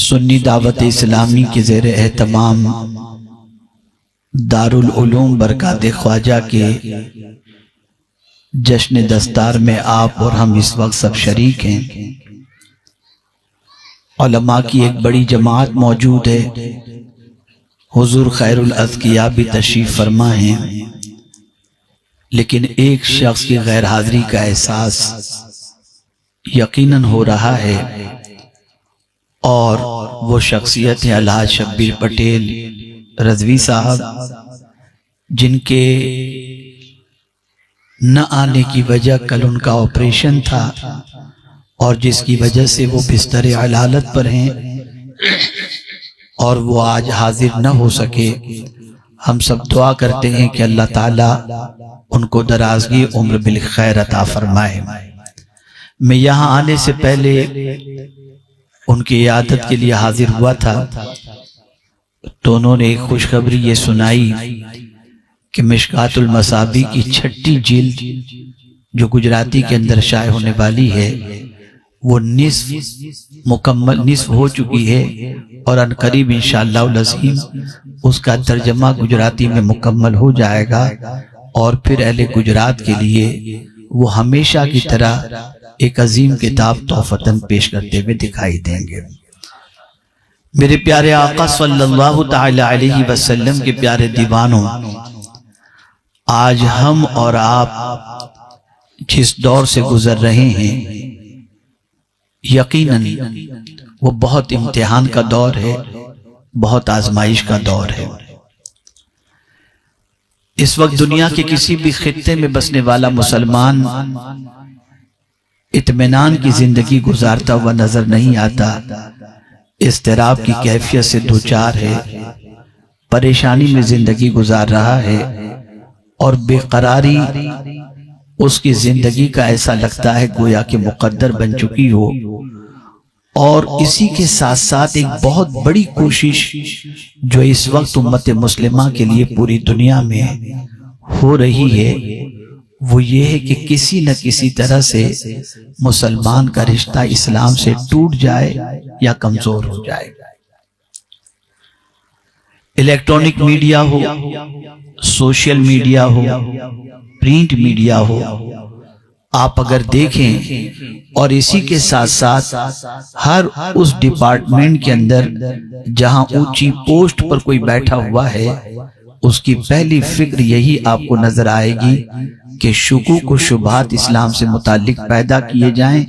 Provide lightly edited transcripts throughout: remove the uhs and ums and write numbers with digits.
سنی دعوت اسلامی کے زیر اہتمام دارالعلوم برکات خواجہ کے جشن دستار میں آپ اور ہم اس وقت سب شریک ہیں۔ علماء کی ایک بڑی جماعت موجود ہے، حضور خیر الاذکیاء بھی تشریف فرما ہیں، لیکن ایک شخص کی غیر حاضری کا احساس یقیناً ہو رہا ہے، اور وہ شخصیت ہے الحاج شبیر پٹیل رضوی صاحب، جن کے نہ آنے کی وجہ کل ان کا آپریشن تھا اور جس کی وجہ سے وہ بستر علالت پر ہیں اور وہ آج حاضر نہ ہو سکے۔ ہم سب دعا کرتے ہیں کہ اللہ تعالیٰ ان کو درازگی عمر بالخیر عطا فرمائے۔ میں یہاں آنے سے پہلے ان کی عیادت کے لیے حاضر ہوا تھا تو انہوں نے ایک خوشخبری یہ سنائی کہ مشکات المصابیح کی 6 جلد جو گجراتی کے اندر شائع ہونے والی ہے وہ نصف ہو چکی ہے، اور ان قریب انشاءاللہ العظیم اس کا ترجمہ گجراتی میں مکمل ہو جائے گا، اور پھر اہل گجرات کے لیے وہ ہمیشہ کی طرح ایک عظیم کتاب تحفتاً پیش کرتے ہوئے دکھائی دیں گے۔ میرے پیارے آقا صلی اللہ تعالی علیہ وسلم کے پیارے دیوانوں، آج ہم اور آپ جس دور سے گزر رہے ہیں یقیناً وہ بہت امتحان کا دور ہے، بہت آزمائش کا دور ہے۔ اس وقت دنیا کے کسی بھی خطے میں بسنے والا مسلمان اطمینان کی زندگی گزارتا ہوا نظر نہیں آتا، اضطراب کی کیفیت سے دوچار ہے، پریشانی میں زندگی گزار رہا ہے، اور بے قراری اس کی زندگی کا ایسا لگتا ہے گویا کہ مقدر بن چکی ہو۔ اور اسی کے ساتھ ساتھ ایک بہت بڑی کوشش جو اس وقت امت مسلمہ کے لیے پوری دنیا میں ہو رہی ہے وہ یہ ہے کہ کسی نہ کسی طرح سے مسلمان کا رشتہ اسلام سے ٹوٹ جائے یا کمزور ہو جائے۔ الیکٹرانک میڈیا ہو، سوشل میڈیا ہو، پرنٹ میڈیا ہو، آپ اگر دیکھیں، اور اسی کے ساتھ ساتھ ہر اس ڈپارٹمنٹ کے اندر جہاں اونچی پوسٹ پر کوئی بیٹھا ہوا ہے اس کی پہلی فکر یہی آپ کو نظر آئے گی کہ شکوک و شبہات اسلام سے متعلق پیدا کیے جائیں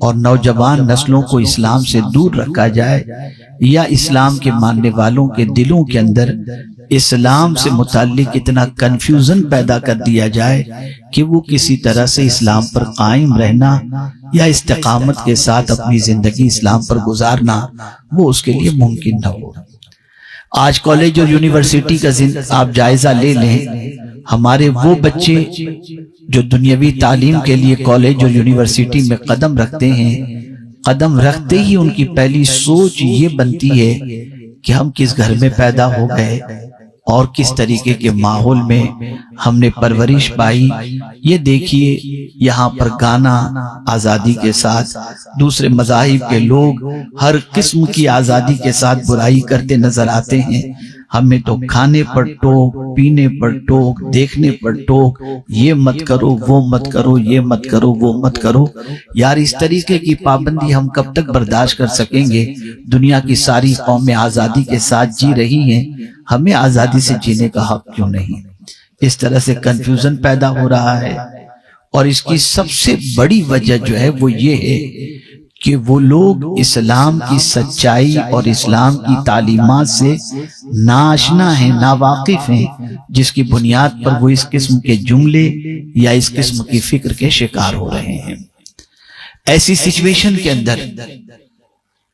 اور نوجوان نسلوں کو اسلام سے دور رکھا جائے، یا اسلام کے ماننے والوں کے دلوں کے اندر اسلام سے متعلق اتنا کنفیوژن پیدا کر دیا جائے کہ وہ کسی طرح سے اسلام پر قائم رہنا یا استقامت کے ساتھ اپنی زندگی اسلام پر گزارنا وہ اس کے لیے ممکن نہ ہو۔ آج کالج اور یونیورسٹی کا آپ جائزہ لے لیں، ہمارے وہ بچے جو دنیاوی تعلیم کے لیے کالج اور یونیورسٹی میں قدم رکھتے ہیں، قدم رکھتے ہی ان کی پہلی سوچ یہ بنتی ہے کہ ہم کس گھر میں پیدا ہو گئے اور کس طریقے کے ماحول میں ہم نے پرورش پائی۔ یہ دیکھیے یہاں پر گانا آزادی کے ساتھ، دوسرے مذاہب کے لوگ ہر قسم کی آزادی کے ساتھ برائی کرتے نظر آتے ہیں، ہمیں تو کھانے پر ٹوک، پینے پر ٹوک، دیکھنے پر ٹوک، یہ مت کرو، وہ مت کرو، یہ مت کرو، وہ مت کرو۔ یار اس طریقے کی پابندی ہم کب تک برداشت کر سکیں گے؟ دنیا کی ساری قومیں آزادی کے ساتھ جی رہی ہیں، ہمیں آزادی سے جینے کا حق کیوں نہیں؟ اس طرح سے کنفیوژن پیدا ہو رہا ہے، اور اس کی سب سے بڑی وجہ جو ہے وہ یہ ہے کہ وہ لوگ اسلام کی سچائی اور اسلام کی تعلیمات سے ناآشنا ہیں، ناواقف ہیں، جس کی بنیاد پر وہ اس قسم کے جملے یا اس قسم کی فکر کے شکار ہو رہے ہیں۔ ایسی سچویشن کے اندر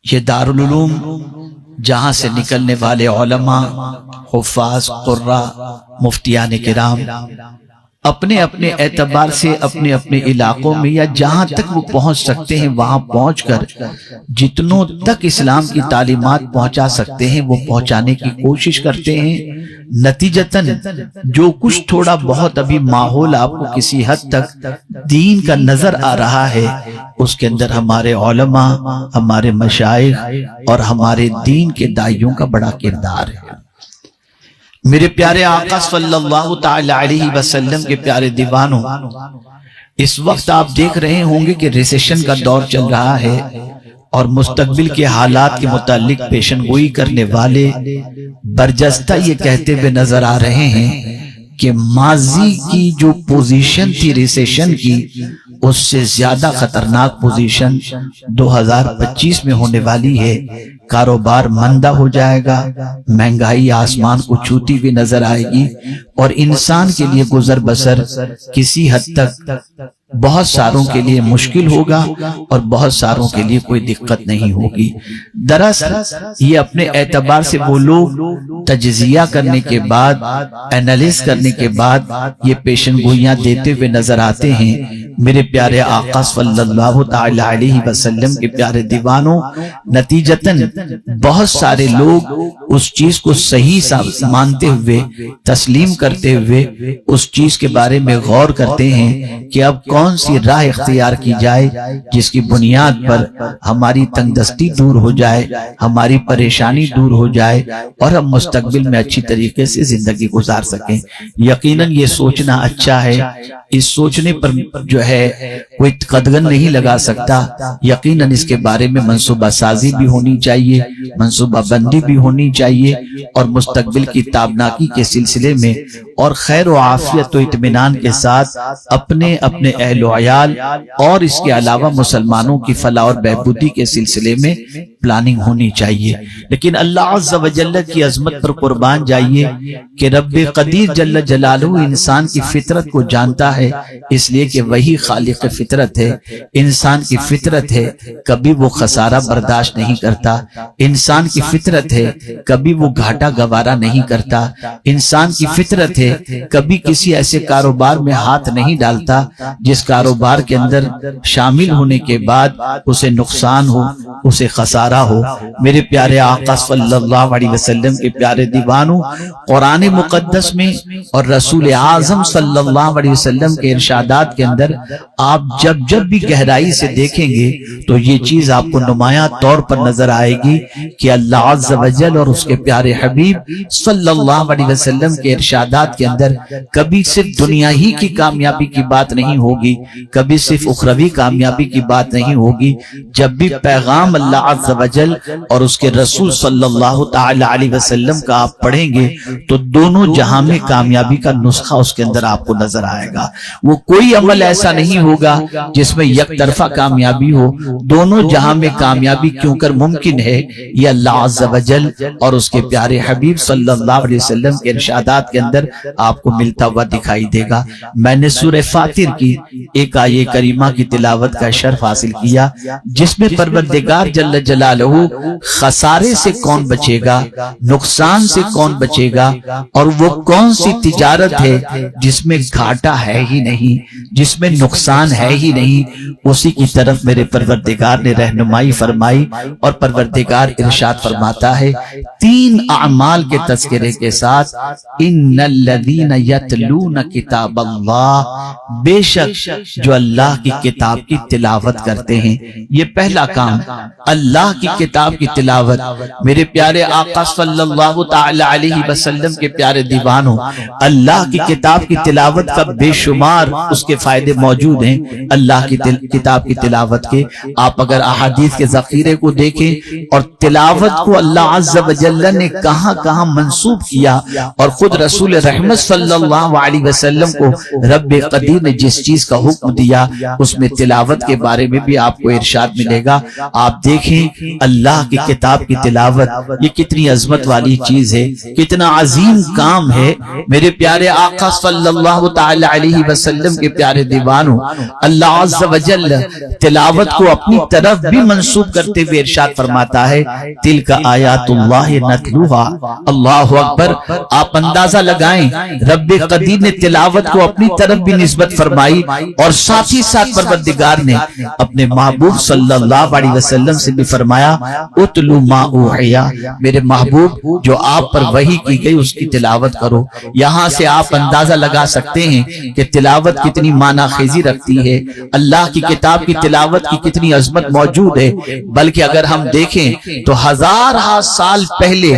یہ دارالعلوم جہاں سے نکلنے والے علماء، حفاظ، قراء، مفتیان کرام اپنے اپنے اعتبار سے اپنے اپنے علاقوں میں یا جہاں تک وہ پہنچ سکتے ہیں وہاں پہنچ کر جتنوں تک اسلام کی تعلیمات پہنچا سکتے ہیں وہ پہنچانے کی کوشش کرتے ہیں، نتیجتاً جو کچھ تھوڑا بہت ابھی ماحول آپ کو کسی حد تک دین کا نظر آ رہا ہے، اس کے اندر ہمارے علماء، ہمارے مشائخ اور ہمارے دین کے داعیوں کا بڑا کردار ہے۔ میرے پیارے آقا صلی اللہ تعالی علیہ وسلم کے پیارے دیوانوں، اس وقت آپ دیکھ رہے ہوں گے کہ ریسیشن کا دور چل رہا ہے اور مستقبل کے حالات کے متعلق پیشن گوئی کرنے والے برجستہ یہ کہتے ہوئے نظر آ رہے ہیں کہ ماضی کی جو پوزیشن تھی ریسیشن کی، اس سے زیادہ خطرناک پوزیشن 2025 میں ہونے والی ہے۔ کاروبار مندہ ہو جائے گا، مہنگائی آسمان کو چھوتی ہوئی نظر آئے گی، اور انسان کے لیے گزر بسر کسی حد تک بہت ساروں کے لیے مشکل ہوگا اور بہت ساروں کے لیے کوئی دقت نہیں ہوگی۔ دراصل یہ اپنے اعتبار سے وہ لوگ تجزیہ کرنے کے بعد، انالیز کرنے کے بعد یہ پیشن گوئیاں دیتے ہوئے نظر آتے ہیں۔ میرے پیارے آقا صلی اللہ تعالی علیہ وسلم کے پیارے دیوانوں، نتیجتاً بہت سارے لوگ اس چیز کو صحیح مانتے ہوئے، تسلیم کرتے ہوئے اس چیز کے بارے میں غور کرتے ہیں کہ اب کون سی راہ اختیار کی جائے جس کی بنیاد پر ہماری تنگ دستی دور ہو جائے، ہماری پریشانی دور ہو جائے اور ہم مستقبل میں اچھی طریقے سے زندگی گزار سکیں۔ یقیناً یہ سوچنا اچھا ہے، اس سوچنے پر جو ہے کوئی قدغن نہیں لگا سکتا۔ یقیناً اس کے بارے میں منصوبہ سازی بھی ہونی چاہیے، منصوبہ بندی بھی ہونی چاہیے، اور مستقبل کی تابناکی کے سلسلے میں اور خیر و عافیت و اطمینان کے ساتھ اپنے اہل و عیال اور اس کے علاوہ مسلمانوں کی فلاح اور بہبودی کے سلسلے میں پلاننگ ہونی چاہیے۔ لیکن اللہ عز و جل کی عظمت پر قربان جائیے کہ رب قدیر جل جلالہ انسان کی فطرت کو جانتا ہے، اس لیے کہ وہی خالق فطرت ہے۔ انسان کی فطرت ہے کبھی وہ خسارہ برداشت نہیں کرتا، انسان کی فطرت ہے کبھی وہ گھاٹا گوارا نہیں کرتا، انسان کی فطرت ہے کبھی کسی ایسے کاروبار میں ہاتھ نہیں ڈالتا جس کاروبار کے اندر شامل ہونے کے بعد اسے نقصان ہو، اسے خسارہ ہو۔ میرے پیارے آقا صلی اللہ علیہ وسلم کے پیارے دیوانوں، قرآن مقدس میں اور رسول اعظم صلی اللہ علیہ وسلم کے ارشادات کے اندر آپ جب بھی گہرائی سے دیکھیں گے تو یہ چیز آپ کو نمایاں طور پر نظر آئے گی کہ اللہ عز و جل اور اس کے پیارے حبیب صلی اللہ علیہ وسلم کے ارشادات کے اندر کبھی صرف دنیا ہی کی کامیابی کی بات نہیں ہوگی، کبھی صرف اخروی کامیابی کی بات نہیں ہوگی۔ جب بھی پیغام اللہ عز و جل اور اس کے رسول صلی اللہ تعالی علیہ وسلم کا آپ پڑھیں گے تو دونوں جہاں میں کامیابی کا نسخہ اس کے اندر آپ کو نظر آئے گا۔ وہ کوئی عمل ایسا نہیں ہوگا جس میں یک طرفہ کامیابی ہو، دونوں جہاں میں کامیابی کیوں کر ممکن ہے، یہ اللہ عز و جل اور اس کے پیارے حبیب صلی اللہ علیہ وسلم کے ارشادات کے اندر آپ کو ملتا ہوا دکھائی دے گا۔ میں نے سورہ فاطر کی ایک آیہ کریمہ کی تلاوت کا شرف حاصل کیا جس میں پروردگار جل جلالہ خسارے سے کون بچے گا، نقصان سے کون بچے گا، اور وہ کون سی تجارت ہے جس میں گھاٹا ہے ہی نہیں، جس میں نقصان ہے ہی نہیں، اسی کی طرف میرے پروردگار نے رہنمائی فرمائی۔ اور پروردگار ارشاد فرماتا ہے تین اعمال کے تذکرے کے ساتھ، ان الذین یتلون کتاب اللہ، بے شک جو اللہ کی کتاب کی تلاوت کرتے ہیں۔ یہ پہلا کام، اللہ کی کتاب کی تلاوت۔ میرے پیارے آقا صلی اللہ تعالی علیہ وسلم کے پیارے دیوانوں، اللہ کی کتاب کی تلاوت کا بے شمار اس کے فائدے موجود ہیں۔ اللہ کی کتاب کی تلاوت کے آپ اگر احادیث کے ذخیرے کو دیکھیں اور تلاوت کو اللہ عز و جل نے کہاں کہاں منسوب کیا، اور خود رسول رحمت صلی اللہ علیہ وسلم کو رب قدیر نے جس چیز کا حکم دیا اس میں تلاوت کے بارے میں بھی آپ کو ارشاد ملے گا۔ آپ دیکھیں اللہ کی کتاب کی تلاوت یہ کتنی عظمت والی چیز ہے، کتنا عظیم کام ہے۔ میرے پیارے آقا صلی اللہ تعالی علیہ وسلم کے پیارے دیوانوں، اللہ عز و جل تلاوت کو اپنی طرف بھی منسوب کرتے ہوئے ارشاد فرماتا ہے تلک آیات اللہ نتلوہا۔ اللہ اکبر! آپ اندازہ لگائیں رب قدیر نے تلاوت کو اپنی طرف بھی نسبت فرمائی اور ساتھ ہی ساتھ پروردگار نے اپنے محبوب صلی اللہ علیہ وسلم سے بھی فرمایا اتلو ما اوحیا، میرے محبوب جو آپ پر وحی کی گئی اس کی تلاوت کرو۔ یہاں سے آپ اندازہ لگا سکتے ہیں کہ تلاوت کتنی معنی خیزی رکھتی ہے، اللہ کی کتاب کی تلاوت کی کتنی عظمت موجود ہے۔ بلکہ اگر ہم دیکھیں تو ہزارہ سال پہلے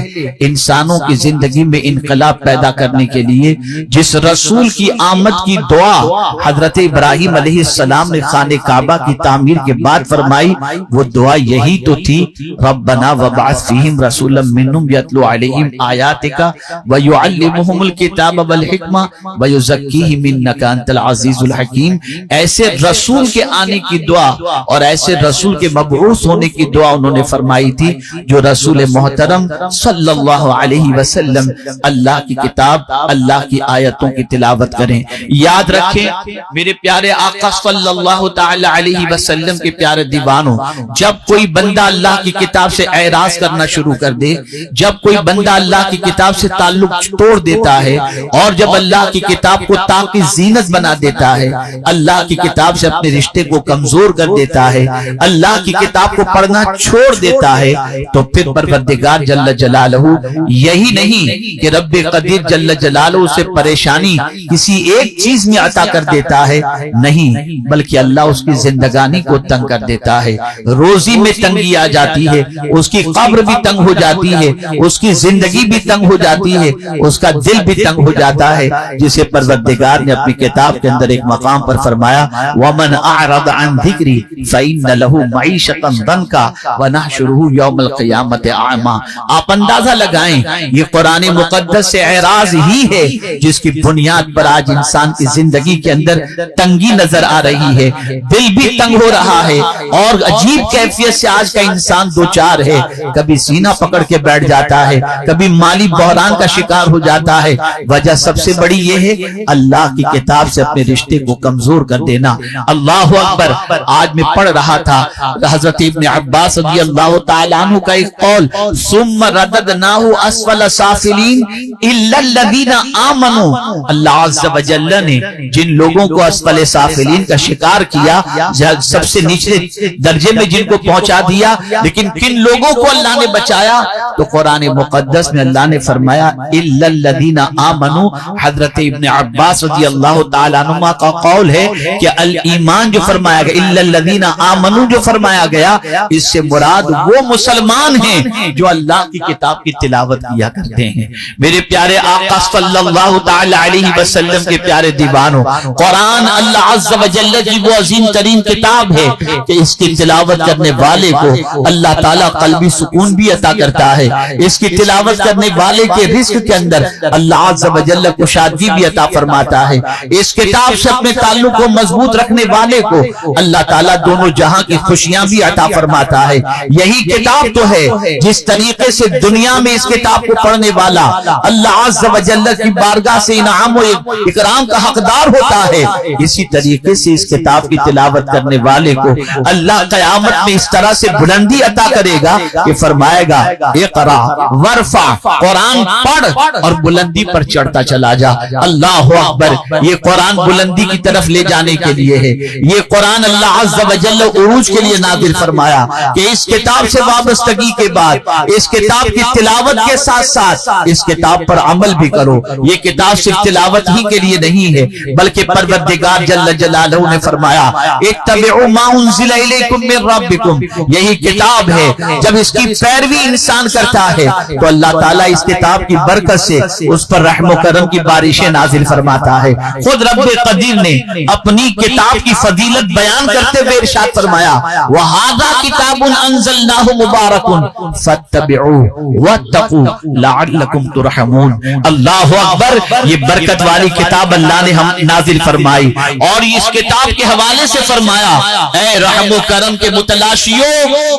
انسانوں کی زندگی میں انقلاب پیدا کرنے کے لیے جس رسول کی آمد کی دعا حضرت ابراہیم علیہ السلام نے خانہ کعبہ کی تعمیر کے بعد فرمائی، وہ دعا یہی تو تھی، ربنا وابعث فیہم رسولا منہم یتلو علیہم آیاتک ویعلمہم الکتاب والحکمہ ویزکیہم انک انت العزیز الحکیم۔ ایسے رسول کے آنے کی دعا اور ایسے رسول کے مبعوث ہونے کی دعا انہوں نے فرمائی تھی جو رسول محترم صلی اللہ علیہ وسلم اللہ کی کتاب، اللہ کی آیتوں کی تلاوت کریں۔ یاد رکھیں میرے پیارے آقا صلی اللہ تعالی علیہ وسلم کے پیارے دیوانوں، جب کوئی بندہ اللہ کی کتاب سے اعراض کرنا شروع کر دے، جب کوئی بندہ اللہ کی کتاب سے تعلق توڑ دیتا ہے اور جب اللہ کی کتاب کو طاق کی زینت بنا دیتا ہے، اللہ کی کتاب سے اپنے رشتے کو کمزور کر دیتا ہے، اللہ کی کتاب کو پڑھنا چھوڑ دیتا ہے، تو پھر پروردگار جل جلالہ یہی نہیں کہ رب قدیر جل جلالہ اسے پریشانی کسی ایک چیز میں عطا کر دیتا ہے، نہیں بلکہ اللہ اس کی زندگانی کو تنگ کر دیتا ہے، روزی میں تنگی آ جاتی ہے، اس کی قبر بھی تنگ ہو جاتی ہے، اس کی زندگی بھی تنگ ہو جاتی ہے، اس کا دل بھی تنگ ہو جاتا ہے، جسے پروردگار نے اپنی کتاب کے اندر ایک مقام پر فرمایا وَمَنْ أَعْرَضَ عَنْ ذِكْرِي فَإِنَّ لَهُ مَعِيشَةً ضَنْكًا وَنَحْشُرُهُ يَوْمَ الْقِيَامَةِ أَعْمَىٰ۔ آپ اندازہ لگائیں یہ قرآن مقدس سے اعراض ہی ہے جس کی بنیاد پر آج انسان کی زندگی کے اندر تنگی نظر آ رہی ہے، دل بھی تنگ ہو رہا ہے اور عجیب کیفیت سے آج کا انسان دوچار ہے، کبھی سینہ پکڑ کے بیٹھ جاتا ہے، کبھی مالی بحران کا شکار ہو جاتا ہے۔ وجہ سب سے بڑی یہ ہے اللہ کی کتاب سے اپنے رشتے کو کمزور کر دینا۔ اللہ اکبر، آج میں پڑھ رہا تھا حضرت ابن عباس رضی اللہ تعالیٰ عنہ کا ایک قول، ثم رددناہ اسفل سافلین الا الذین آمنوا۔ اللہ عز و جل نے جن لوگوں کو اسفل سافلین کا شکار کیا، سب سے نچلے درجے میں جن کو پہنچا دیا، لیکن کن لوگوں کو اللہ نے بچایا؟ تو قرآن مقدس میں اللہ نے فرمایا الا الذین آمنوا۔ حضرت ابن عباس رضی اللہ تعالیٰ عنہ کا قول ہے کہ الایمان جو فرمایا گیا، الا الذین آمنوا جو فرمایا گیا، اس سے مراد وہ مسلمان ہیں جو اللہ کی کتاب کی تلاوت کیا کرتے ہیں۔ میرے پیارے آقا صلی اللہ تعالی علیہ وسلم کے پیارے دیوانوں، قرآن اللہ عز و جل کی وہ عظیم ترین کتاب ہے کہ اس کی تلاوت کرنے والے کو اللہ تعالیٰ قلبی سکون بھی عطا کرتا ہے، اس کی تلاوت کرنے والے کے رزق کے اندر اللہ عز و جل کشادگی بھی عطا فرماتا ہے، اس کتاب سے اپنے تعلق کو مضبوط رکھنے والے کو اللہ تعالیٰ دونوں جہاں کی خوشیاں بھی عطا فرماتا ہے۔ یہی کتاب تو ہے جس طریقے سے دنیا میں اس کتاب کو پڑھنے والا اللہ عز و جل کی بارگاہ سے انعام و اکرام کا حقدار ہوتا ہے، اسی طریقے سے اس کتاب کی تلاوت کرنے والے کو اللہ قیامت میں اس طرح سے بلندی عطا کرے گا کہ فرمائے گا اقرا ورفع، قرآن پڑھ اور بلندی پر چڑھتا چلا جا۔ اللہ اکبر، یہ قرآن بلندی کی طرف لے جانے کے لیے ہے، یہ قرآن اللہ عز و جل عروج کے لیے نازل فرمایا کہ اس کتاب سے وابستگی کے بعد اس کتاب کی تلاوت کے ساتھ ساتھ اس کتاب پر عمل بھی کرو۔ یہ کتاب صرف تلاوت ہی کے لیے نہیں ہے بلکہ پروردگار جل جلالہ نے فرمایا اتبعوا ما انزل الیکم من ربکم، یہی کتاب ہے جب اس کی پیروی انسان کرتا ہے تو اللہ تعالیٰ اس کتاب کی برکت سے اس پر رحم و کرم کی بارشیں نازل فرماتا ہے۔ خود رب قدیر نے اپنی کتاب کی فضیلت بیان کرتے ہوئے ارشاد فرمایا وَهَذَا كِتَابٌ أَنزَلْنَاهُ مُبَارَكٌ فَاتَّبِعُوهُ وَاتَّقُوا لَعَلَّكُمْ تُرْحَمُونَ۔ اللہ اکبر، یہ برکت والی کتاب اللہ نے ہم نازل فرمائی اور اس کتاب کے حوالے سے فرمایا اے رحم و کرم کے متلاشیوں،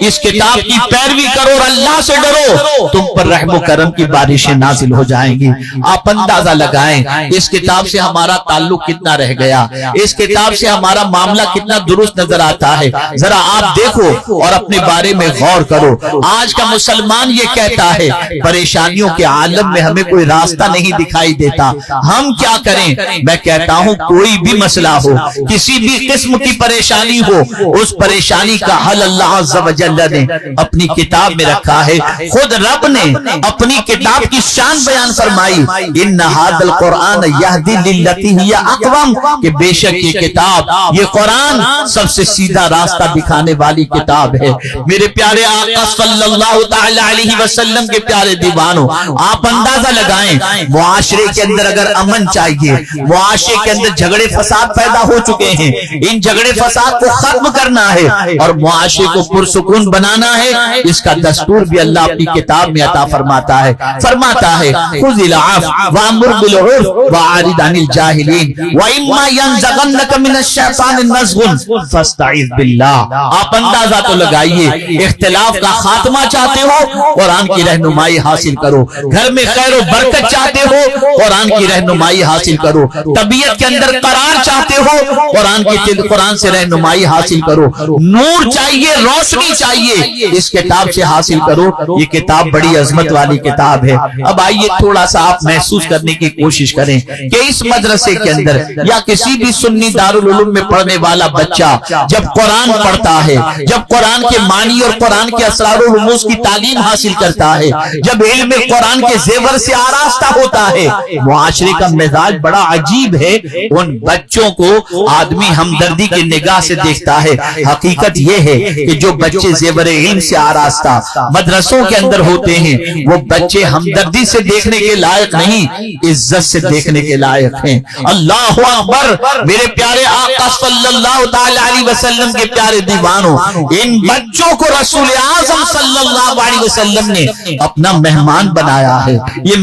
اس کتاب کی پیروی کرو اور اللہ سے ڈرو، تم پر رحم و کرم کی بارشیں نازل ہو جائیں گی۔ آپ اندازہ لگائیں اس کتاب سے ہمارا تعلق کتنا رہ گیا، اس کتاب سے ہمارا معاملہ کتنا درست نظر آتا ہے، ذرا آپ دیکھو اور اپنے بارے میں غور کرو۔ آج کا مسلمان یہ کہتا ہے پریشانیوں کے عالم میں ہمیں کوئی راستہ نہیں دکھائی دیتا. ہم کیا کریں؟ میں کہتا ہوں کوئی بھی مسئلہ ہو, کسی بھی قسم کی پریشانی ہو, اس پریشانی کا حل اللہ عز و جل نے اپنی کتاب میں رکھا ہے. خود رب نے اپنی کتاب کی شان بیان فرمائی, ان ھذا القرآن یہدی للتی ہی اقوم, کہ بے شک یہ کتاب, یہ قرآن سب سے سیدھا راستہ دکھانے والی کتاب ہے. میرے پیارے آقا صلی اللہ تعالی علیہ وسلم کے پیارے دیوانوں, آپ اندازہ لگائیں معاشرے کے اندر اگر امن چاہیے, معاشرے کے اندر جھگڑے فساد پیدا ہو چکے ہیں, ان جھگڑے فساد کو ختم کرنا ہے اور معاشرے کو پرسکون بنانا ہے, اس کا دستور بھی اللہ اپنی کتاب میں عطا فرماتا ہے. فرماتا ہے خذ العفو وامر بالعرف واعرض عن الجاہلین واما ينزغنک من الشیطان نزغ فاستعذ باللہ. آپ اندازہ تو لگائیے, اختلاف کا خاتمہ چاہتے ہو, قرآن کی رہنمائی حاصل کرو. گھر میں خیر و برکت چاہتے ہو, قرآن کی رہنمائی حاصل کرو. طبیعت کے اندر قرار چاہتے ہو, قرآن سے رہنمائی حاصل کرو. نور چاہیے, روشنی چاہیے, اس کتاب سے حاصل کرو. یہ کتاب بڑی عظمت والی کتاب ہے. اب آئیے تھوڑا سا آپ محسوس کرنے کی کوشش کریں کہ اس مدرسے کے اندر یا کسی بھی سنی دارالعلوم میں پڑھنے والا بچہ جب قرآن پڑھتا ہے, جب قرآن کے معنی اور قرآن کے اسرار و رموز کی تعلیم حاصل کرتا ہے, جب علم قرآن کے زیور سے آراستہ ہوتا ہے, معاشرے کا مزاج بڑا عجیب ہے. ان بچوں کو آدمی ہمدردی کی نگاہ سے دیکھتا ہے. حقیقت یہ ہے کہ جو بچے زیور علم سے آراستہ مدرسوں کے اندر ہوتے ہیں, وہ بچے ہمدردی سے دیکھنے کے لائق نہیں, عزت سے دیکھنے کے لائق ہیں. اللہ اکبر. میرے پیارے آقا صلی اللہ تعالی علیہ وسلم کے پیارے دیوانوں, ان بچوں کو رسول اعظم صلی اللہ علیہ وسلم نے اپنا مہمان بنایا ہے. یہ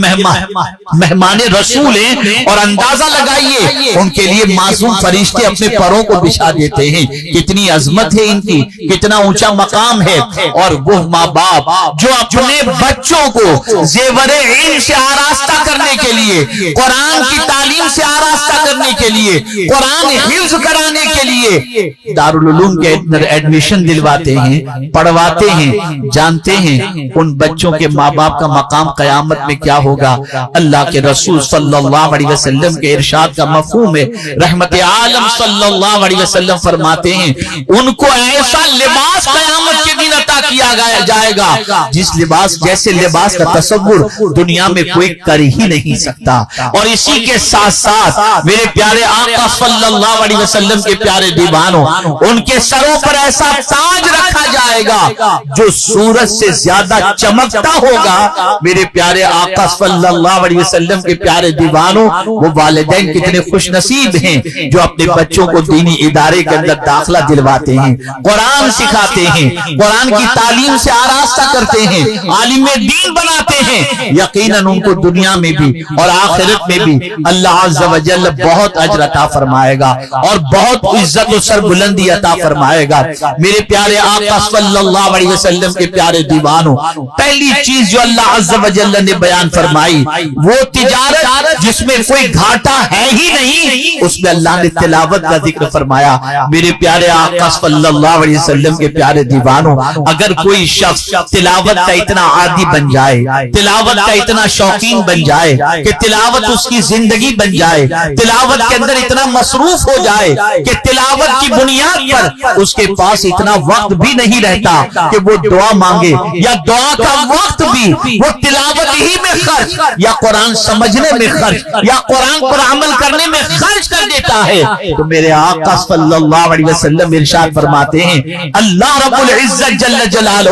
مہمان رسول ہیں, اور اندازہ لگائیے ان کے لیے معصوم فرشتے اپنے پروں کو بچھا دیتے ہیں. کتنی عظمت ہے ان کی, کتنا اونچا مقام ہے. اور وہ ماں باپ جو اپنے بچوں کو زیور علم سے آراستہ کرنے کے لیے, قرآن کی تعلیم سے آراستہ کرنے کے لیے, قرآن حفظ کرانے کے لیے دارالعلوم کے اندر ایڈمیشن دلواتے ہیں, پڑھواتے ہیں, جانتے ہیں ان بچوں کے ماں باپ کا مقام قیامت میں کیا ہوگا. اللہ کے رسول صلی اللہ علیہ وسلم کے ارشاد کا مفہوم ہے. رحمت عالم صلی اللہ علیہ وسلم فرماتے ہیں ان کو ایسا لباس قیامت کے دن عطا کیا جائے گا جیسے لباس کا تصور دنیا میں کوئی کر ہی نہیں سکتا. اور اسی کے ساتھ ساتھ میرے پیارے آقا صلی اللہ علیہ وسلم کے پیارے دیوانوں, ان کے سروں پر ایسا تاج رکھا جائے گا جو سورج سے زیادہ چمکتا ہوگا. میرے پیارے آقا صلی اللہ علیہ وسلم کے پیارے دیوانوں, وہ والدین کتنے خوش نصیب ہیں جو اپنے بچوں کو دینی ادارے کے اندر داخلہ دلواتے ہیں, قرآن سکھاتے ہیں, قرآن کی تعلیم سے آراستہ کرتے ہیں, عالم دین بناتے ہیں. یقیناً ان کو دنیا میں بھی اور آخرت میں بھی اللہ عز و جل بہت اجر عطا فرمائے گا اور بہت عزت و سربلندی عطا فرمائے گا. میرے پیارے آقا صلی اللہ علیہ وسلم کے پیارے دیوانوں, پہلی چیز جو اللہ عز و جل نے بیان فرمائی وہ تجارت جس میں کوئی گھاٹا ہے ہی نہیں, اس میں اللہ نے تلاوت کا ذکر فرمایا. میرے پیارے آقا صلی اللہ علیہ وسلم کے پیارے دیوانوں, اگر کوئی شخص تلاوت کا اتنا عادی بن جائے, تلاوت کا اتنا شوقین بن جائے کہ تلاوت اس کی زندگی بن جائے, تلاوت کے اندر اتنا مصروف ہو جائے کہ تلاوت کی بنیاد پر اس کے پاس اتنا وقت بھی نہیں رہتا کہ وہ دعا مانگے, یا دعا کا وقت بھی وہ تلاوت ہی میں خرچ, یا قرآن سمجھنے میں خرچ, یا قرآن پر عمل کرنے میں خرچ کر دیتا ہے, تو میرے آقا صلی اللہ علیہ وسلم ارشاد فرماتے ہیں اللہ رب العزت جل جلالہ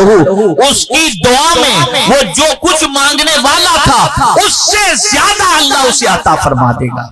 اس کی دعا میں وہ جو کچھ مانگنے والا تھا اس سے زیادہ اللہ اسے عطا فرما دے گا.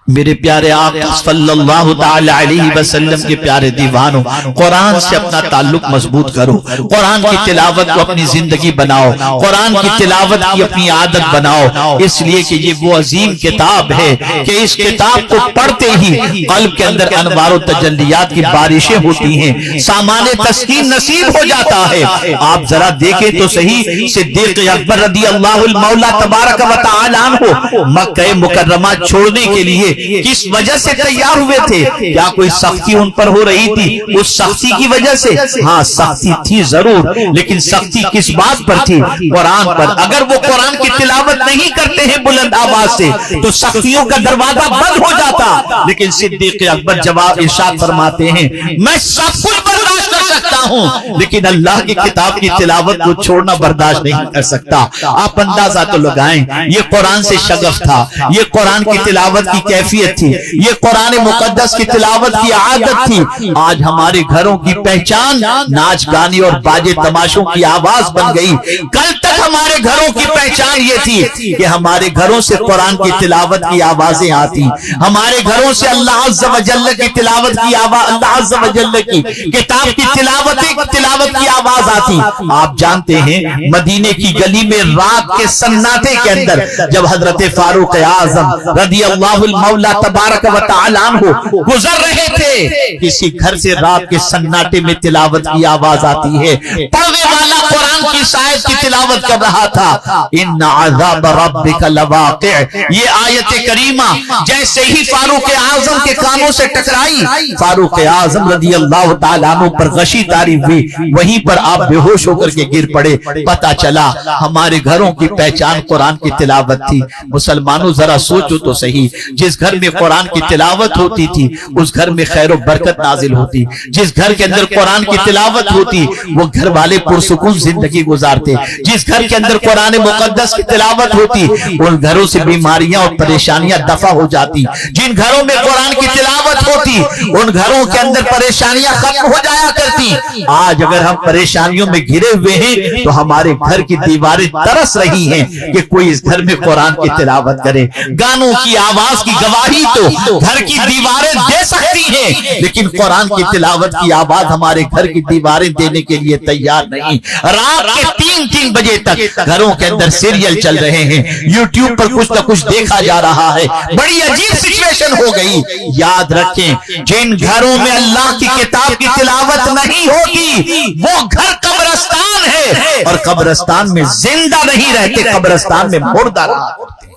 میرے پیارے آقا صلی اللہ تعالی علیہ وسلم کے پیارے دیوانوں, قرآن سے اپنا تعلق مضبوط کرو, قرآن کی تلاوت کو اپنی زندگی بناؤ, قرآن کی تلاوت کی اپنی عادت بناؤ, اس لیے کہ یہ وہ عظیم کتاب ہے کہ اس کتاب کو پڑھتے ہی قلب کے اندر انوار و تجلیات کی بارشیں ہوتی ہیں, سامان تسکین نصیب ہو جاتا ہے. آپ ذرا دیکھیں تو صحیح, صدیق اکبر رضی اللہ المولا تبارک و تعالی عنہ مکہ مکرمہ چھوڑنے کے لیے لیے کس وجہ سے تیار ہوئے تھے؟ کیا کوئی سختی ان پر ہو رہی تھی؟ اس سختی کی وجہ سے؟ ہاں سختی تھی ضرور، لیکن سختی کس بات پر تھی؟ قرآن پر۔ اگر وہ قرآن کی تلاوت نہیں کرتے ہیں بلند آواز سے تو سختیوں کا دروازہ بند ہو جاتا، لیکن صدیق اکبر جواب ارشاد فرماتے ہیں میں سب کچھ برداشت کر سکتا ہوں لیکن اللہ کی کتاب کی تلاوت کو چھوڑنا برداشت نہیں کر سکتا۔ آپ اندازہ تو لگائیں، یہ قرآن سے شغف تھا، یہ قرآن کی تلاوت کی کیفیت تھی، یہ قرآن مقدس کی تلاوت کی عادت تھی۔ آج ہمارے گھروں کی پہچان ناچ گانے اور باجے تماشوں کی آواز بن گئی۔ کل تک ہمارے گھروں کی پہچان یہ تھی کہ ہمارے گھروں سے قرآن کی تلاوت کی آوازیں آتی، ہمارے گھروں سے اللہ عز و جل کی تلاوت کی آواز، اللہ عز و جل کی کتاب کی تلاوت کی آواز آتی۔ آپ جانتے ہیں مدینے کی گلی میں رات کے سناٹے کے اندر جب حضرت فاروق اعظم رضی اللہ المولا تبارک و تعالی عنہ گزر رہے تھے، کسی گھر سے رات کے سناٹے میں تلاوت کی آواز آتی ہے، پڑھنے والا قرآن کی آیت کی تلاوت کر رہا تھا، ان عذاب ربک لواقع۔ یہ آیت کریمہ جیسے ہی فاروق اعظم کے کانوں سے ٹکرائی، فاروق اعظم رضی اللہ تعالیٰ عنہ پر غشی طاری ہوئی، وہیں پر آپ بے ہوش ہو کر کے گر پڑے۔ پتا چلا ہمارے گھروں کی پہچان قرآن کی تلاوت تھی۔ مسلمانوں ذرا سوچو تو صحیح، جس گھر میں قرآن کی تلاوت ہوتی تھی اس گھر میں خیر و برکت نازل ہوتی، جس گھر کے اندر قرآن کی تلاوت ہوتی وہ گھر والے پرسکون زندگی گزارتے، جس گھر کے اندر قرآن مقدس کی تلاوت ہوتی ان گھروں سے بیماریاں اور پریشانیاں دفع ہو جاتی، جن گھروں میں قرآن کی تلاوت ہوتی ان گھروں کے اندر پریشانیاں ختم ہو جایا کرتی۔ آج اگر ہم پریشانیوں میں گھرے ہوئے ہیں تو ہمارے گھر کی دیواریں ترس رہی ہیں کہ کوئی اس گھر میں قرآن کی تلاوت کرے۔ گانوں کی آواز کی گواہی تو گھر کی دیواریں دے سکتی ہیں، لیکن قرآن کی تلاوت کی آواز ہمارے گھر کی دیواریں دینے کے لیے تیار نہیں۔ رات کے 3 بجے تک گھروں کے اندر سیریل چل رہے ہیں، یوٹیوب پر کچھ نہ کچھ دیکھا جا رہا ہے، بڑی عجیب سچویشن ہو گئی۔ یاد رکھیں جن گھروں میں اللہ کی کتاب کی تلاوت نہیں ہوتی وہ گھر قبرستان ہے، اور قبرستان میں زندہ نہیں رہتے، قبرستان میں مردہ رہا کرتے ہیں۔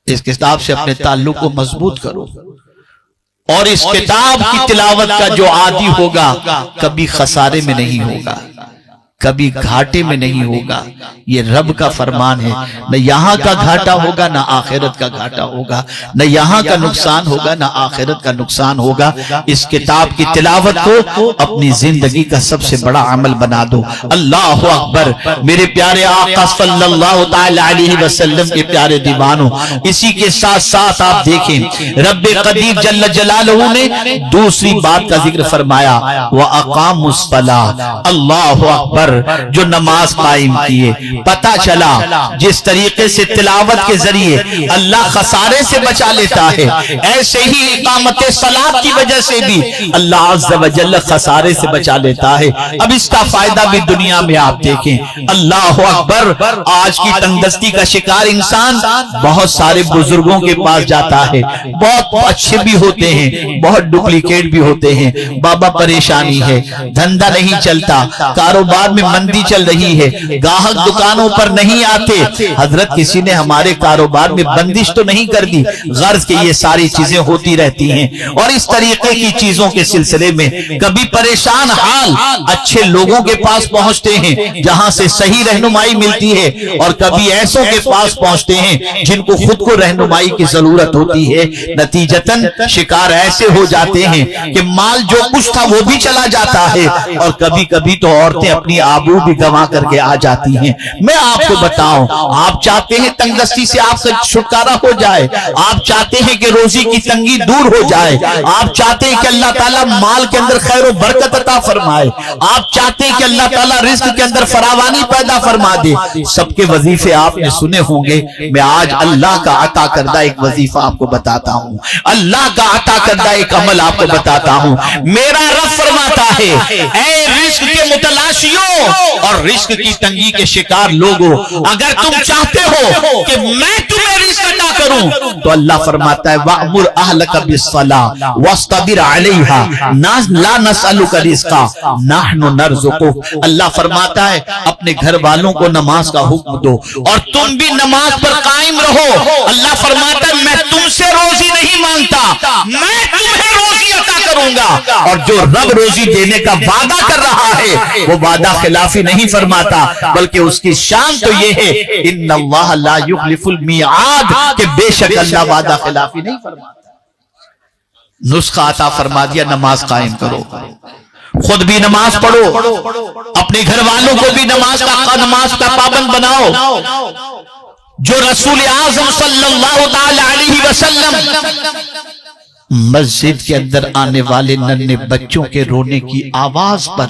اس کتاب سے اپنے تعلق کو مضبوط کرو، اور اس کتاب کی تلاوت کا جو عادی ہوگا کبھی خسارے میں نہیں ہوگا، کبھی گھاٹے میں نہیں ہوگا۔ یہ رب کا فرمان ہے، نہ یہاں کا گھاٹا ہوگا نہ آخرت کا گھاٹا ہوگا، نہ یہاں کا نقصان ہوگا نہ آخرت کا نقصان ہوگا۔ اس کتاب کی تلاوت کو اپنی زندگی کا سب سے بڑا عمل بنا دو۔ اللہ اکبر۔ میرے پیارے آقا صلی اللہ تعالی علیہ وسلم کے پیارے دیوانوں، اسی کے ساتھ ساتھ آپ دیکھیں رب قدیر جل جلالہ نے دوسری بات کا ذکر فرمایا، وَأَقَامُوا الصَّلَاةَ۔ اللہ اکبر، جو نماز قائم کیے۔ پتا چلا جس طریقے سے تلاوت کے ذریعے اللہ خسارے سے بچا لیتا ہے، ایسے ہی اقامت صلاۃ کی وجہ سے بھی اللہ عز و جل خسارے سے بچا لیتا ہے۔ اب اس کا فائدہ بھی دنیا میں آپ دیکھیں۔ اللہ اکبر۔ آج کی تنگدستی کا شکار انسان بہت سارے بزرگوں کے پاس جاتا ہے، بہت اچھے بھی ہوتے ہیں، بہت ڈپلیکیٹ بھی ہوتے ہیں۔ بابا پریشانی ہے، دھندا نہیں چلتا، کاروبار میں مندی چل رہی ہے، گاہک دکانوں پر نہیں آتے۔ حضرت کسی نے ہمارے کاروبار میں بندش تو نہیں کر دی، غرض کہ یہ ساری چیزیں ہوتی رہتی ہیں، اور اس طریقے کی چیزوں کے سلسلے میں کبھی پریشان حال اچھے لوگوں کے پاس پہنچتے ہیں جہاں سے صحیح رہنمائی ملتی ہے، اور کبھی ایسوں کے پاس پہنچتے ہیں جن کو خود کو رہنمائی کی ضرورت ہوتی ہے۔ نتیجتاً شکار ایسے ہو جاتے ہیں کہ مال جو کچھ تھا وہ بھی چلا جاتا ہے، اور کبھی کبھی تو عورتیں اپنی آبرو بھی گنوا کر کے آ جاتی ہیں۔ میں آپ کو بتاؤں، آپ چاہتے ہیں تنگدستی سے آپ کا چھٹکارا ہو جائے، آپ چاہتے ہیں کہ روزی کی تنگی دور ہو جائے، آپ چاہتے ہیں کہ اللہ تعالیٰ مال کے اندر خیر و برکت عطا فرمائے، آپ چاہتے ہیں کہ اللہ تعالیٰ رزق کے اندر فراوانی پیدا فرما دے۔ سب کے وظیفے آپ نے سنے ہوں گے، میں آج اللہ کا عطا کردہ ایک وظیفہ آپ کو بتاتا ہوں، اللہ کا عطا کردہ ایک عمل آپ کو بتاتا ہوں۔ میرا رب فرماتا ہے، اے رزق کے متلاشیوں، بھائیوں اور رزق کی تنگی کے شکار لوگوں، اگر تم چاہتے ہو کہ میں تمہیں رزق عطا کروں تو اللہ فرماتا ہے وَأْمُرْ أَهْلَكَ بِالصَّلَاةِ وَاسْتَبِرْ عَلَيْهَا لَا نَسْأَلُكَ رِزْقًا نَحْنُ نَرْزُقُكَ۔ اللہ فرماتا ہے اپنے گھر والوں کو نماز کا حکم دو اور تم بھی نماز پر قائم رہو۔ اللہ فرماتا ہے میں تم سے روزی نہیں مانگتا، میں تمہیں روزی عطا کروں گا، اور جو رب روزی دینے کا وعدہ کر رہا ہے وہ وعدہ خلافی نہیں فرماتا، بلکہ اس کی شان تو یہ ہے ان اللہ لا یخلف المیعاد، کہ بے شک اللہ وعدہ خلافی نہیں فرماتا۔ نسخہ عطا فرما دیا، نماز قائم کرو، خود بھی نماز پڑھو، اپنے گھر والوں کو بھی نماز کا پابند بناؤ۔ جو رسول اعظم صلی اللہ تعالی علیہ وسلم مسجد کے اندر آنے والے ننھے بچوں کے رونے کی آواز پر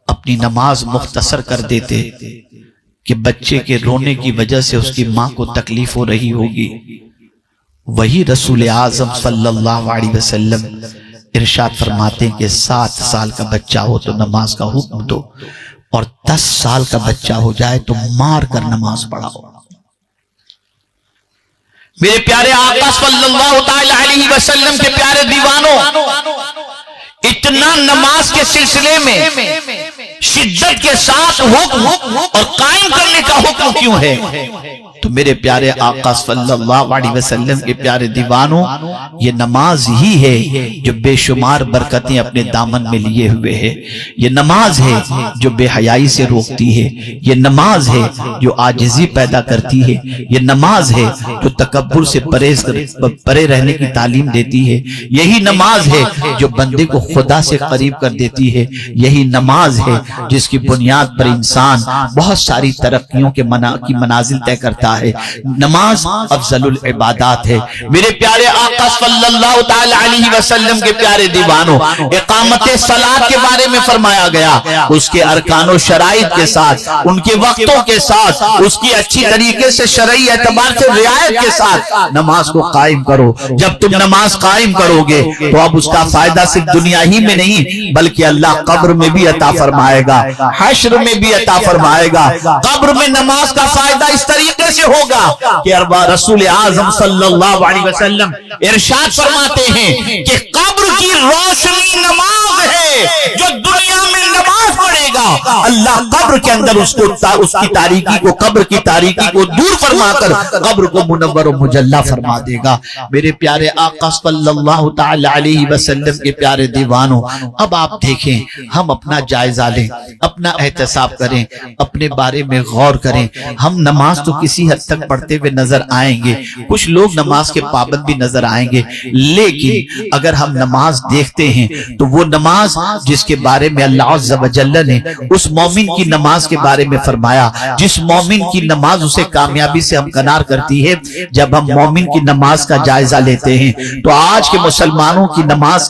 اپنی نماز مختصر کر دیتے کہ بچے کے رونے کی وجہ سے اس کی ماں کو تکلیف ہو رہی ہوگی، وہی رسول اعظم صلی اللہ علیہ وسلم ارشاد فرماتے ہیں کہ 7 سال کا بچہ ہو تو نماز کا حکم دو، اور 10 سال کا بچہ ہو جائے تو مار کر نماز پڑھاؤ۔ میرے پیارے آقا صلی اللہ تعالی علیہ وسلم کے پیارے دیوانوں، اتنا نماز کے سلسلے میں شدت کے ساتھ حکم اور قائم کرنے کا حکم کیوں ہے؟ تو میرے پیارے آقا صلی اللہ علیہ وسلم کے پیارے دیوانوں، یہ نماز ہی ہے جو بے شمار برکتیں اپنے دامن میں لیے ہوئے ہے، یہ نماز ہے جو بے حیائی سے روکتی ہے، یہ نماز ہے جو عاجزی پیدا کرتی ہے، یہ نماز ہے جو تکبر سے پرے رہنے کی تعلیم دیتی ہے، یہی نماز ہے جو بندے کو خدا سے قریب کر دیتی ہے، یہی نماز ہے جس کی بنیاد پر انسان بہت ساری ترقیوں کی منازل طے کرتا ہے۔ نماز افضل العبادات ہے۔ میرے پیارے آقا صلی اللہ تعالی علیہ وسلم کے پیارے دیوانوں، اقامت صلاۃ کے بارے میں فرمایا گیا، اس کے ارکان و شرائط کے ساتھ، ان کے وقتوں کے ساتھ، اس کی اچھی طریقے سے شرعی اعتبار سے رعایت کے ساتھ نماز کو قائم کرو۔ جب تم نماز قائم کرو گے تو اب اس کا فائدہ صرف دنیا ہی میں نہیں بلکہ اللہ قبر میں بھی عطا فرمائے گا، حشر میں بھی عطا فرمائے گا۔ قبر میں نماز کا فائدہ اس طریقے سے ہوگا کہ رسول اعظم صلی اللہ علیہ وسلم ارشاد فرماتے ہیں کہ قبر کی روشنی نماز ہے، جو دنیا میں نماز پڑھے گا اللہ قبر کے اندر اس کی تاریکی کو، قبر کی تاریکی کو دور فرما کر قبر کو منور و مجلہ فرما دے گا۔ میرے پیارے آقا صلی اللہ تعالی علیہ وسلم کے پیارے دیوانوں، اب آپ دیکھیں، ہم اپنا جائزہ لیں، اپنا احتساب کریں، اپنے بارے میں غور کریں۔ ہم نماز تو کسی حد تک پڑھتے ہوئے نظر آئیں گے، کچھ لوگ نماز کے پابند بھی نظر آئیں گے، لیکن اگر ہم نماز دیکھتے ہیں تو وہ نماز جس کے بارے میں اللہ عز و جل نے اس مومن کی نماز کے بارے میں فرمایا، جس مومن کی نماز اسے کامیابی سے ہمکنار کرتی ہے، جب ہم مومن کی نماز کا جائزہ لیتے ہیں تو آج کے مسلمانوں کی نماز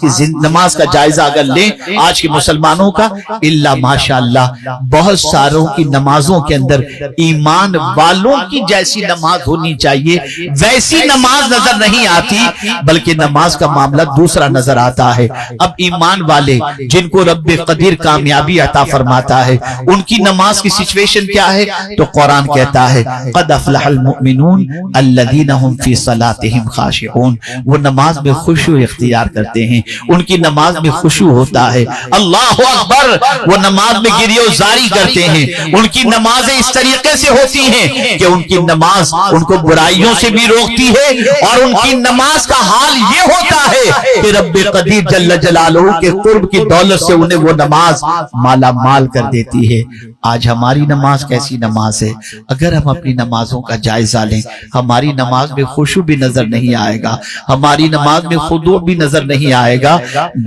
کا جائزہ اگر لیں، آج کے مسلمانوں کا الا ماشاءاللہ بہت ساروں کی نمازوں کے اندر ایمان والوں کی جیسی نماز ہونی چاہیے ویسی نماز نظر نہیں آتی، بلکہ نماز کا معاملہ دوسرا نظر آتا ہے۔ اب ایمان والے جن کو رب قدیر کامیابی عطا فرماتا ہے، ان کی نماز کی سچویشن کیا ہے؟ تو قرآن کہتا ہے قد افلح المؤمنون الذین هم فی صلاتهم خاشعون، وہ نماز میں خشوع اختیار کرتے ہیں، ان کی نماز میں خشوع ہوتا ہے، اللہ اکبر، وہ نماز میں گریہ و زاری کرتے ہیں، ان کی نمازیں اس طریقے سے ہوتی ہیں کہ ان کی نماز ان کو برائیوں سے بھی روکتی ہے، اور ان کی نماز کا حال یہ ہوتا ہے کہ رب قدیر جل جلالہ کے قرب کی دولت سے انہیں وہ نماز مالا مال کر دیتی ہے۔ آج ہماری نماز کیسی نماز ہے؟ اگر ہم اپنی نمازوں کا جائزہ لیں، ہماری نماز میں خشوع بھی نظر نہیں آئے گا، ہماری نماز میں خضوع بھی نظر نہیں آئے گا،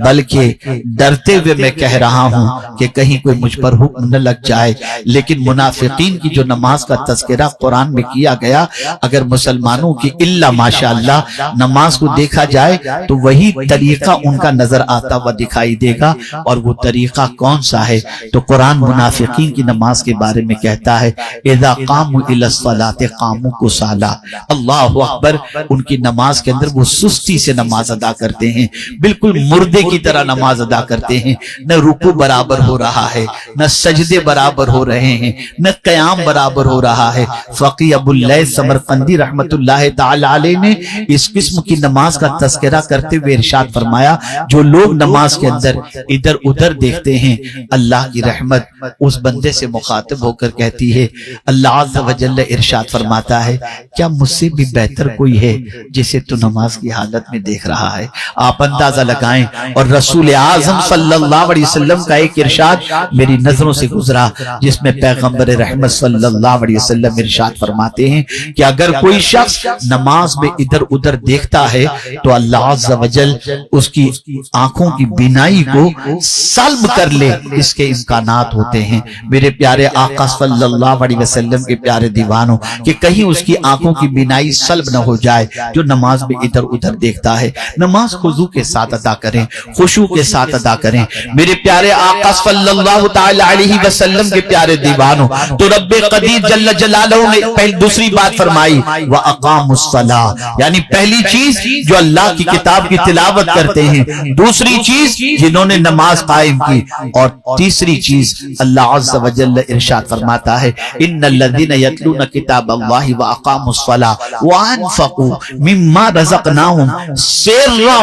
بلکہ ڈرتے ہوئے میں کہہ رہا ہوں کہ کہیں کوئی مجھ پر حکم نہ لگ جائے، لیکن منافقین کی جو نماز کا تذکرہ قرآن میں کیا گیا، اگر مسلمانوں کی الا ماشاءاللہ نماز کو دیکھا جائے تو وہی طریقہ ان کا نظر آتا ہوا دکھائی دے گا، اور وہ طریقہ کون سا ہے؟ تو قرآن منافقین کی کی نماز کے بارے میں کہتا ہے اذا قاموا الی الصلاۃ قاموا کسالی، اللہ اکبر، ان کی نماز کے اندر وہ سستی سے نماز ادا کرتے ہیں، بالکل مردے کی طرح نماز ادا کرتے ہیں، نہ رکوع برابر ہو رہا ہے، نہ سجدے برابر ہو رہے ہیں، نہ قیام برابر ہو رہا ہے۔ فقی ابو اللیث سمرقندی رحمت اللہ تعالی علیہ نے اس قسم کی نماز کا تذکرہ کرتے ہوئے ارشاد فرمایا جو لوگ نماز کے اندر ادھر ادھر دیکھتے ہیں، اللہ کی رحمت اس بندے سے مخاطب ہو کر کہتی ہے، اللہ عز و جل ارشاد فرماتا ہے کیا مجھ سے بھی بہتر کوئی ہے جسے تو نماز کی حالت میں دیکھ رہا ہے؟ آپ اندازہ لگائیں۔ اور رسول اعظم صلی اللہ علیہ وسلم کا ایک ارشاد میری نظروں سے گزرا جس میں پیغمبر رحمت صلی اللہ علیہ وسلم ارشاد فرماتے ہیں کہ اگر کوئی شخص نماز میں ادھر ادھر دیکھتا ہے تو اللہ عز و جل اس کی آنکھوں کی بینائی کو سلب کر لے، اس کے امکانات ہوتے ہیں۔ میرے پیارے آقا صلی اللہ علیہ وسلم کے پیارے دیوانوں کہ کہیں اس کی آنکھوں کی بینائی سلب نہ ہو جائے جو نماز میں ادھر ادھر دیکھتا ہے۔ نماز خضوع کے ساتھ ادا کریں، خشوع کے ساتھ ادا کریں۔ میرے پیارے آقا صلی اللہ تعالی علیہ وسلم کے پیارے دیوانوں تو رب قدیر جل جلالہ نے دوسری بات فرمائی وَأَقَامُوا الصَّلَاةَ، یعنی پہلی چیز جو اللہ کی کتاب کی تلاوت کرتے ہیں، دوسری چیز جنہوں نے نماز قائم کی، اور تیسری چیز اللہ عز و جل ارشاد فرماتا ہے ان الذین یتلون کتاب اللہ وَأَقَامُوا الصَّلَاةَ وَأَنفَقُوا مِمَّا رَزَقْنَاهُمْ سِرًّا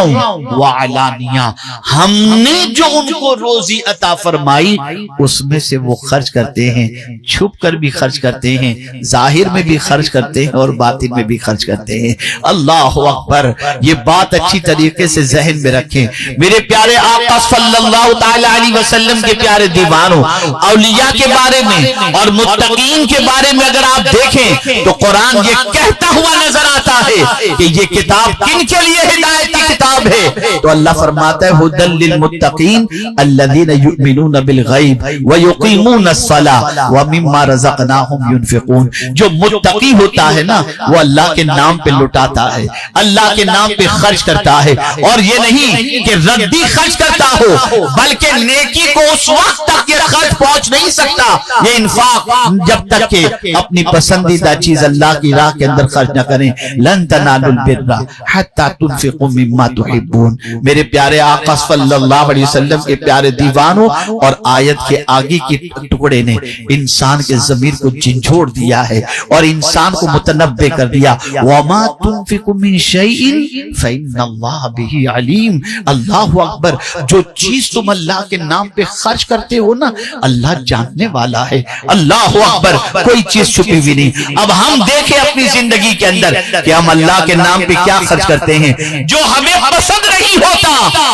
وَعَلَانِيَةً، ہم نے جو ان کو روزی عطا فرمائی اس میں سے وہ خرچ کرتے ہیں، چھپ کر بھی خرچ کرتے ہیں، ظاہر میں بھی خرچ کرتے ہیں اور باطن میں بھی خرچ کرتے ہیں۔ اللہ اکبر، یہ بات اچھی طریقے سے ذہن میں رکھیں۔ میرے پیارے آقا صلی اللہ تعالی علیہ وسلم کے پیارے دیوانوں اولیاء کے بارے میں اور متقین کے بارے میں اگر آپ دیکھیں تو قرآن یہ کہتا ہوا نظر آتا ہے کہ یہ کتاب کن کے لیے ہدایت کی کتاب ہے؟ تو اللہ فرماتا ہے ھدی للمتقین الذین یؤمنون بالغیب ویقیمون الصلاۃ ومما رزقناہم ینفقون۔ جو متقی ہوتا ہے نا وہ اللہ کے نام پہ لٹاتا ہے، اللہ کے نام پہ خرچ کرتا ہے، اور یہ نہیں کہ ردی خرچ کرتا ہو بلکہ نیکی کو اس وقت تک یہ خرچ پہنچ نہیں سکتا یہ انفاق جب تک کہ اپنی پسندیدہ چیز اللہ کی راہ کے اندر خرچ نہ کریں۔ لن تنالوا البر حتی تنفقوا مما تحبون۔ میرے پیارے آقا صلی اللہ علیہ وسلم کے پیارے دیوانوں اور آیت کے آگے کی ٹکڑے نے انسان کے ضمیر کو جھنجھوڑ دیا ہے اور انسان کو متنبہ کر دیا وما تنفقوا من شیء فإن اللہ بہ علیم۔ اللہ اکبر، جو چیز تم اللہ کے نام پہ خرچ کرتے ہو نا اللہ جاننے والا ہے۔ اللہ اکبر، کوئی چیز چھپی ہوئی نہیں۔ اب ہم دیکھیں اپنی زندگی کے اندر کہ ہم اللہ کے نام پہ کیا خرچ کرتے ہیں، جو ہمیں پسند نہیں ہوتا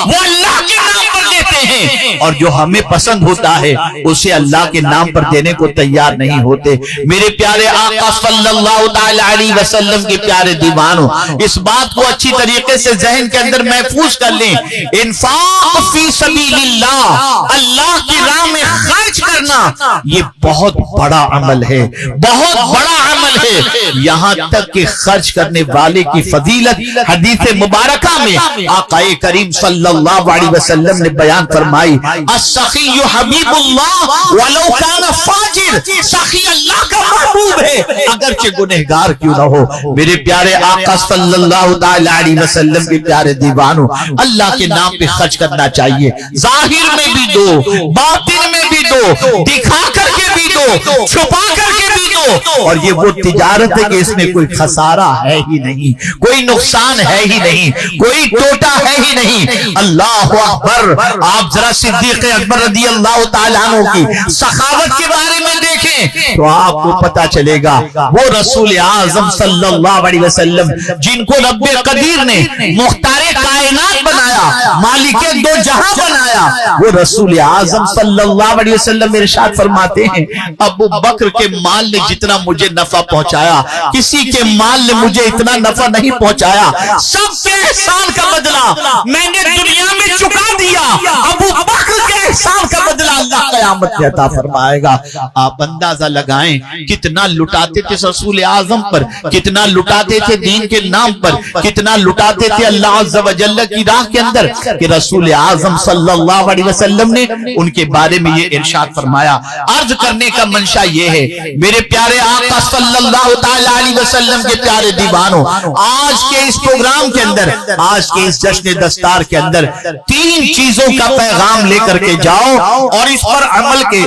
وہ اللہ کے نام پر دیتے ہیں، اور جو ہمیں پسند ہوتا ہے اسے اللہ کے نام پر دینے کو تیار نہیں ہوتے۔ میرے پیارے آقا صلی اللہ تعالی علیہ وسلم کے پیارے دیوانوں اس بات کو اچھی طریقے سے ذہن کے اندر محفوظ کر لیں، انفاق فی سبیل اللہ، اللہ کی راہ میں خرچ کرنا یہ بہت بڑا عمل ہے، بہت بڑا عمل ہے۔ یہاں تک کہ خرچ کرنے والے کی فضیلت حدیث مبارکہ میں آقا کریم صلی اللہ علیہ وسلم نے بیان فرمائی السخی حبیب اللہ ولو کان فاجر، سخی اللہ کا محبوب ہے اگرچہ گنہگار کیوں نہ ہو۔ میرے پیارے آقا صلی اللہ تعالی علیہ وسلم کے پیارے دیوانوں اللہ کے نام پہ خرچ کرنا چاہیے، ظاہر میں بھی دو، باطن میں بھی دو، دکھا کر کے بھی دو، چھپا کر کے بھی دو، اور یہ وہ تجارت ہے کہ اس میں کوئی خسارہ ہے ہی نہیں، کوئی نقصان ہے ہی نہیں، کوئی ٹوٹا ہے ہی نہیں۔ اللہ اکبر، آپ ذرا صدیق اکبر رضی اللہ تعالیٰ عنہ کی سخاوت کے بارے میں دیکھیں تو آپ کو پتا چلے گا وہ رسول اعظم صلی اللہ علیہ وسلم جن کو رب قدیر نے مختار کائنات بنایا، مالک دو جہاں بنایا، وہ رسول اعظم صلی اللہ علیہ وسلم ارشاد فرماتے ہیں ابو بکر کے مال نے جتنا مجھے نفع پہنچایا کسی کے مال نے مجھے اتنا نفع نہیں پہنچایا، سب کے احسان کا بدلہ میں نے دنیا میں چکا دیا، ابو بکر کے احسان کا بدلہ اللہ قیامت میں عطا فرمائے گا۔ آپ اندازہ لگائیں کتنا لٹاتے تھے رسول اعظم پر، کتنا لٹاتے تھے دین کے نام پر، کتنا لٹاتے تھے اللہ عز و جل کی راہ کے اندر کہ رسول اعظم صلی اللہ علیہ وسلم نے ان کے بارے میں یہ ارشاد فرمایا۔ عرض کرنے کا منشا یہ ہے میرے پیارے آقا صلی اللہ تعالی علیہ وسلم کے پیارے دیوانوں، آج کے اس پروگرام کے اندر، آج کے اس جشن دستار کے اندر 3 چیزوں کا پیغام لے کر کے جاؤ اور اس پر عمل کے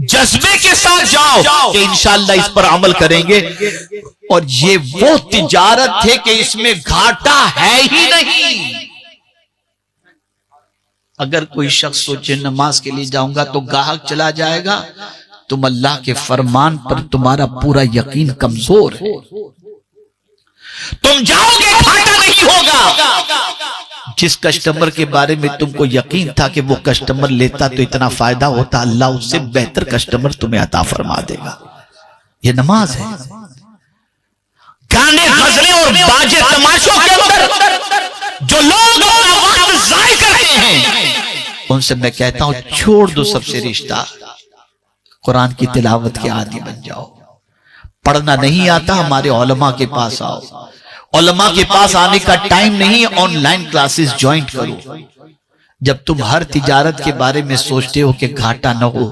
جذبے کے ساتھ جاؤ کہ انشاءاللہ اس پر عمل کریں گے۔ اور یہ وہ تجارت ہے کہ اس میں گھاٹا ہے ہی نہیں۔ اگر کوئی شخص سوچے نماز کے لیے جاؤں گا تو گاہک چلا جائے گا، تم اللہ کے فرمان پر تمہارا پورا یقین کمزور ہے، تم جاؤ گے گھاٹا نہیں ہوگا۔ جس کسٹمر کے بارے میں تم کو یقین تھا کہ وہ کسٹمر لیتا تو اتنا فائدہ ہوتا، اللہ اس سے بہتر کسٹمر تمہیں عطا فرما دے گا۔ یہ نماز ہے۔ گانے غزلیں اور باجے تماشوں کے اندر جو لوگ اپنا وقت ضائع کرتے ہیں ان سے میں کہتا ہوں چھوڑ دو سب سے رشتہ، قرآن کی تلاوت کے عادی بن جاؤ۔ پڑھنا نہیں آتا ہمارے علماء کے پاس آؤ، علماء کے پاس آنے کا ٹائم نہیں، آن لائن کلاسز جوائن کرو۔ جب تم ہر تجارت کے بارے میں سوچتے ہو کہ گھاٹا نہ ہو،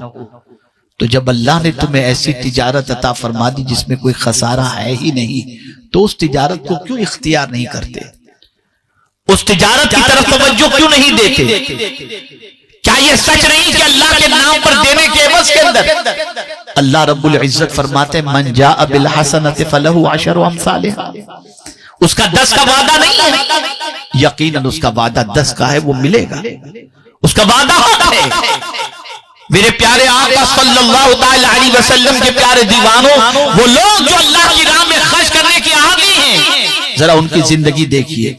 تو جب اللہ نے تمہیں ایسی تجارت عطا فرما دی جس میں کوئی خسارہ ہے ہی نہیں، تو اس تجارت کو کیوں اختیار نہیں کرتے؟ اس تجارت کی طرف توجہ کیوں نہیں دیتے؟ کیا یہ سچ نہیں کہ اللہ کے نام پر دینے کے عوض کے اندر اللہ رب العزت فرماتے ہیں من جاء بالحسنۃ فلہ عشر امثالھا، اس کا 10 کا وعدہ نہیں ہے، یقیناً اس کا وعدہ 10 کا ہے، وہ ملے گا، اس کا وعدہ ہوتا ہے۔ میرے پیارے آقا صلی اللہ تعالی علیہ وسلم کے پیارے دیوانوں، وہ لوگ جو اللہ کی راہ میں خرچ کرنے کے عادی ہیں، ذرا ان کی زندگی دیکھیے،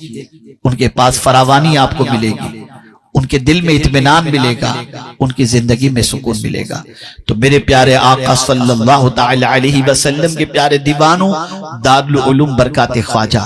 ان کے پاس فراوانی آپ کو ملے گی، ان کے دل میں اطمینان ملے گا، ان کی زندگی میں سکون ملے گا۔ تو میرے پیارے آقا صلی اللہ تعالی علیہ وسلم کے پیارے دیوانوں، دارالعلوم برکات خواجہ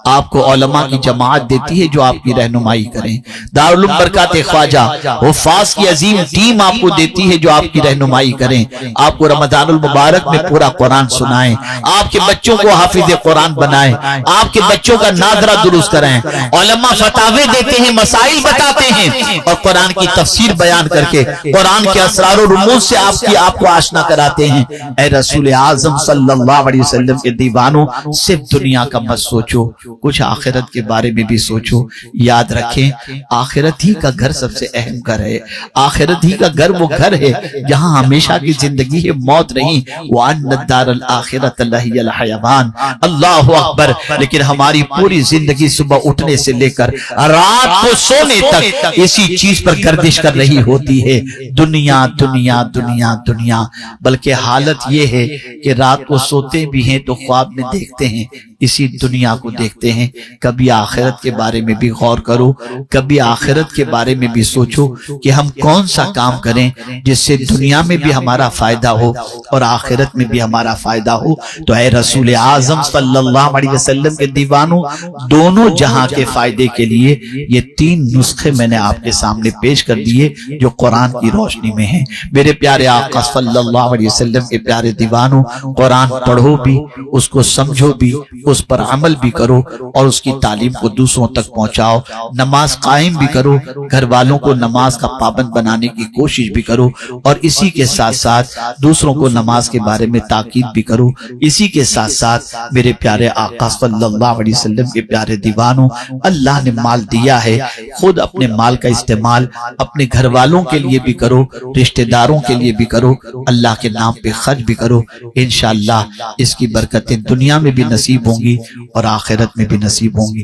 آپ کو علماء کی جماعت دیتی ہے جو آپ کی رہنمائی کریں۔ دارالعلوم برکات خواجہ حفاظ کی عظیم ٹیم آپ کو دیتی ہے جو آپ کی رہنمائی کریں، آپ کو رمضان المبارک میں پورا قرآن سنائیں، آپ کے بچوں کو حافظ قرآن بنائیں، آپ کے بچوں کا ناظرہ درست کریں، علماء فتاوے دیتے ہیں، مسائل بتاتے ہیں، اور قرآن کی تفسیر بیان کر کے قرآن کے اسرار و رموز سے آپ کو آشنا کراتے ہیں۔ اے رسول اعظم صلی اللہ علیہ وسلم کے دیوانوں، صرف دنیا کا مت سوچو، کچھ آخرت کے بارے میں بھی سوچو۔ یاد رکھیں آخرت ہی کا گھر سب سے اہم گھر ہے، آخرت ہی کا گھر وہ گھر ہے جہاں ہمیشہ کی زندگی ہے، موت نہیں۔ وَأَنَّ الدَّارَ الْآخِرَةَ لَهِيَ الْحَيَوَانُ، اللہ اکبر۔ لیکن ہماری پوری زندگی صبح اٹھنے سے لے کر رات کو سونے تک اسی چیز پر گردش کر رہی ہوتی ہے، دنیا دنیا دنیا دنیا۔ بلکہ حالت یہ ہے کہ رات کو سوتے بھی ہیں تو خواب میں دیکھتے ہیں اسی دنیا کو دیکھتے ہیں۔ کبھی آخرت کے بارے میں بھی غور کرو، کبھی آخرت کے بارے میں بھی سوچو کہ ہم کون سا کام کریں جس سے دنیا میں بھی ہمارا فائدہ ہو اور آخرت میں بھی ہمارا فائدہ ہو۔ تو اے رسول اعظم صلی اللہ علیہ وسلم کے دیوانوں، دونوں جہاں کے فائدے کے لیے یہ 3 نسخے میں نے آپ کے سامنے پیش کر دیے جو قرآن کی روشنی میں ہیں۔ میرے پیارے آقا صلی اللہ علیہ وسلم کے پیارے دیوانوں، قرآن پڑھو بھی، اس کو سمجھو بھی، اس پر عمل بھی کرو اور اس کی تعلیم کو دوسروں تک پہنچاؤ۔ نماز قائم بھی کرو، گھر والوں کو نماز کا پابند بنانے کی کوشش بھی کرو، اور اسی کے ساتھ ساتھ دوسروں کو نماز کے بارے میں تاکید بھی کرو۔ اسی کے ساتھ ساتھ میرے پیارے آقا صلی اللہ علیہ وسلم کے پیارے دیوانوں، اللہ نے مال دیا ہے، خود اپنے مال کا استعمال اپنے گھر والوں کے لیے بھی کرو، رشتہ داروں کے لیے بھی کرو، اللہ کے نام پہ خرچ بھی کرو۔ انشاءاللہ اس کی برکتیں دنیا میں بھی نصیب ہوں گی اور آخرت میں بھی نصیب ہوں گی۔